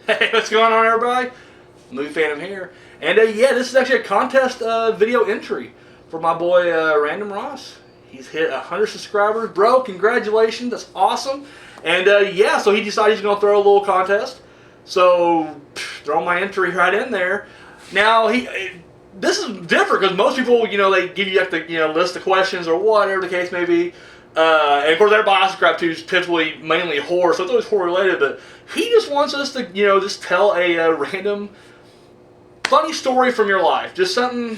Hey, what's going on, everybody? Movie Phantom here. And yeah, this is actually a contest video entry for my boy Random Ross. He's hit 100 subscribers. Bro, congratulations. That's awesome. And yeah, so he decided he's going to throw a little contest. So, throw my entry right in there. Now, this is different because most people, they give you like the list of questions or whatever the case may be. And of course, everybody I subscribe to is typically mainly horror, so it's always horror related. But he just wants us to, just tell a random funny story from your life, just something,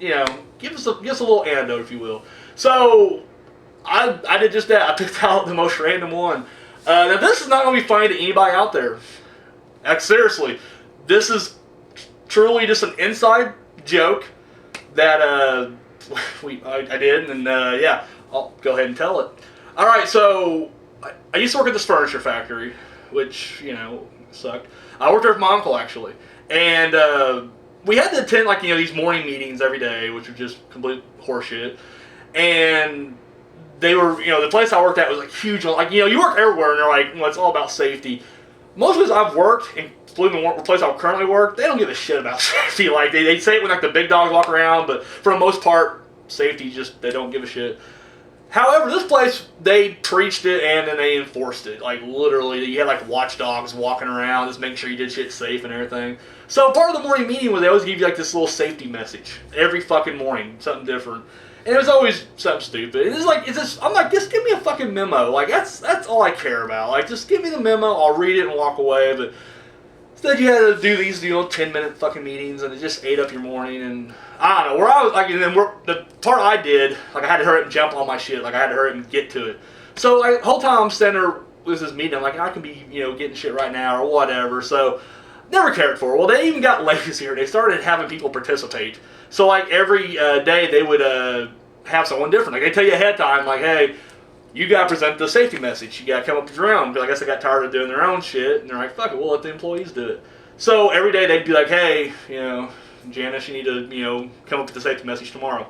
give us a little anecdote, if you will. So I did just that. I picked out the most random one. Now this is not going to be funny to anybody out there. Like, seriously, this is truly just an inside joke that I did, and yeah. I'll go ahead and tell it. Alright, so I used to work at this furniture factory, which, sucked. I worked there with my uncle, actually. And we had to attend, these morning meetings every day, which were just complete horseshit. And they were, the place I worked at was, huge. You work everywhere, and they're like, it's all about safety. Most places I've worked, including the place I currently work, they don't give a shit about safety. They say it when, the big dogs walk around, but for the most part, safety they don't give a shit. However, this place, they preached it and then they enforced it. Literally, you had, watchdogs walking around, just making sure you did shit safe and everything. So, part of the morning meeting was they always give you, this little safety message. Every fucking morning, something different. And it was always something stupid. I'm like, just give me a fucking memo. That's all I care about. Just give me the memo, I'll read it and walk away. But instead, you had to do these, 10-minute fucking meetings, and it just ate up your morning. And I don't know, where I was, and then the part I did, I had to hurry up and jump on my shit. I had to hurry up and get to it. So, the whole time I'm standing there with this meeting, I'm like, I can be, getting shit right now or whatever. So, never cared for it. Well, they even got lazier. They started having people participate. So, every day, they would have someone different. They tell you ahead of time, hey, you gotta present the safety message. You gotta come up with your own. Because I guess they got tired of doing their own shit. And they're like, fuck it, we'll let the employees do it. So, every day, they'd be like, hey, Janice, you need to, come up with the safety message tomorrow.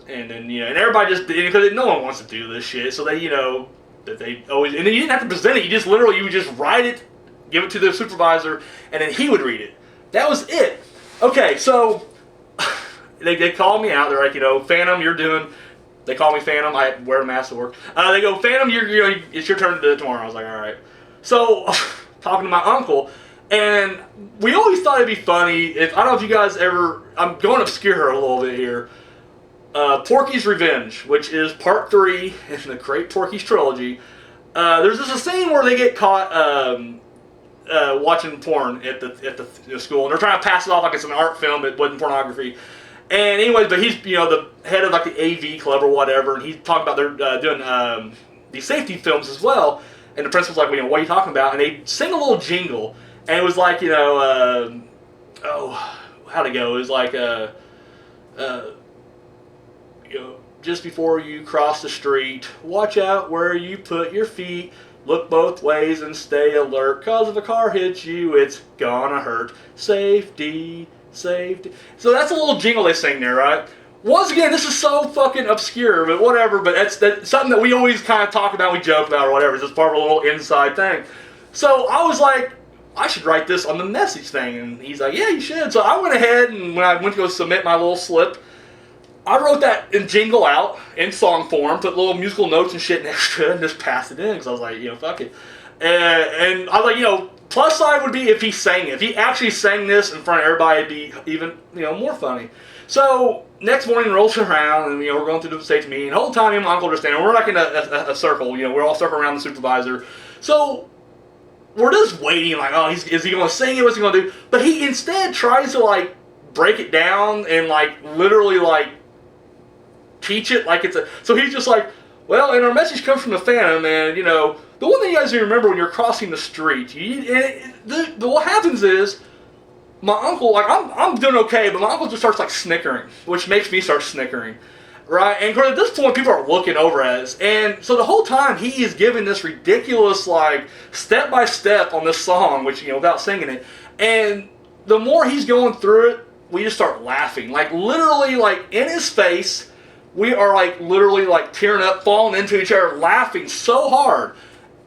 And then, and everybody just, because no one wants to do this shit, so they, that they always, and then you didn't have to present it, you would just write it, give it to the supervisor, and then he would read it. That was it. Okay, so, they called me out, they're like, Phantom, they call me Phantom, I wear a mask to work. They go, Phantom, it's your turn to do it tomorrow. I was like, alright. So, talking to my uncle, and we always thought it'd be funny I don't know if you guys ever, I'm going obscure a little bit here. Porky's Revenge, which is part 3 in the Great Porky's trilogy. There's a scene where they get caught watching porn at the school, and they're trying to pass it off like it's an art film. It wasn't pornography. And anyways, but he's the head of the AV club or whatever, and he's talking about they're doing these safety films as well. And the principal's like, what are you talking about? And they sing a little jingle. And it was how'd it go? It was just before you cross the street, watch out where you put your feet, look both ways and stay alert, 'cause if a car hits you, it's gonna hurt. Safety, safety. So that's a little jingle they sing there, right? Once again, this is so fucking obscure, but whatever, but that's something that we always kind of talk about, we joke about or whatever. It's just part of a little inside thing. So I was like, I should write this on the message thing. And he's like, yeah, you should. So I went ahead, and when I went to go submit my little slip, I wrote that in jingle out in song form, put little musical notes and shit next to it, and just passed it in because I was like, fuck it. And I was like, plus side would be if he sang it. If he actually sang this in front of everybody, it'd be even, more funny. So next morning rolls around, and we're going through the safety meeting. The whole time, me and my uncle are standing. We're in a circle. We're all circled around the supervisor. So we're just waiting, is he going to sing it? What's he going to do? But he instead tries to, break it down and, literally, teach it like it's a... So he's just like, well, and our message comes from the Phantom, and, the one thing you guys need to remember when you're crossing the street, what happens is, my uncle, I'm doing okay, but my uncle just starts, snickering, which makes me start snickering. Right, and at this point, people are looking over at us, and so the whole time he is giving this ridiculous, step by step on this song, which without singing it, and the more he's going through it, we just start laughing, literally, in his face. We are literally tearing up, falling into each other, laughing so hard,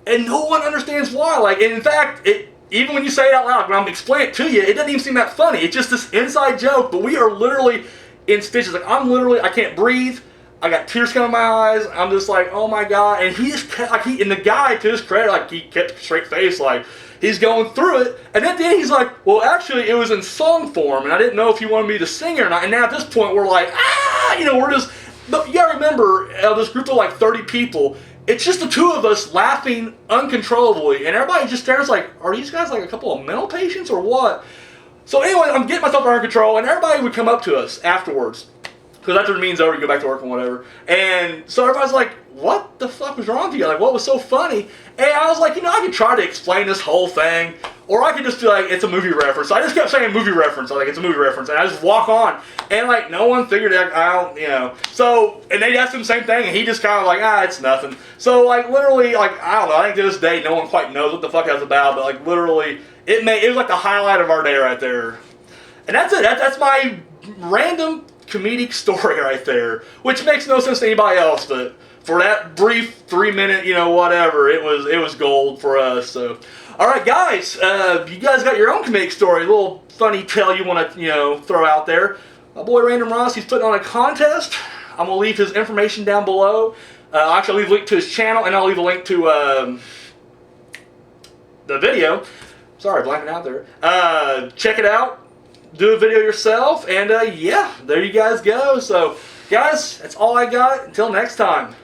and no one understands why. And in fact, even when you say it out loud, when I'm explaining it to you, it doesn't even seem that funny. It's just this inside joke, but we are literally in stitches. Like, I can't breathe. I got tears coming in my eyes. I'm just like, oh my God. And he just kept, like, and the guy, to his credit, like, he kept a straight face, like, he's going through it. And at the end, he's like, well, actually, it was in song form, and I didn't know if you wanted me to sing or not. And now at this point, we're like, we're just, but you gotta remember, this group of like 30 people, it's just the two of us laughing uncontrollably, and everybody just stares like, are these guys like a couple of mental patients or what? So anyway, I'm getting myself under control, and everybody would come up to us afterwards, because after the meeting's over, you go back to work and whatever. And so everybody's like, what the fuck was wrong with you? Like, what was so funny? And I was like, I could try to explain this whole thing, or I could just be like, it's a movie reference. So I just kept saying movie reference. I was like, it's a movie reference. And I just walk on. And like, no one figured it out, So, and they asked him the same thing, and he just kind of like, it's nothing. So like, literally, like, I don't know. I think to this day, no one quite knows what the fuck that was about. But like, literally, it was like the highlight of our day right there. And that's it. That's my random comedic story right there, which makes no sense to anybody else, but for that brief 3-minute, whatever, it was gold for us. So, all right, guys, you guys got your own comedic story, a little funny tale you want to, throw out there. My boy Random Ross, he's putting on a contest. I'm gonna leave his information down below. I'll actually leave a link to his channel, and I'll leave a link to the video. Sorry, blanking out there. Check it out. Do a video yourself, and yeah, there you guys go. So, guys, that's all I got. Until next time.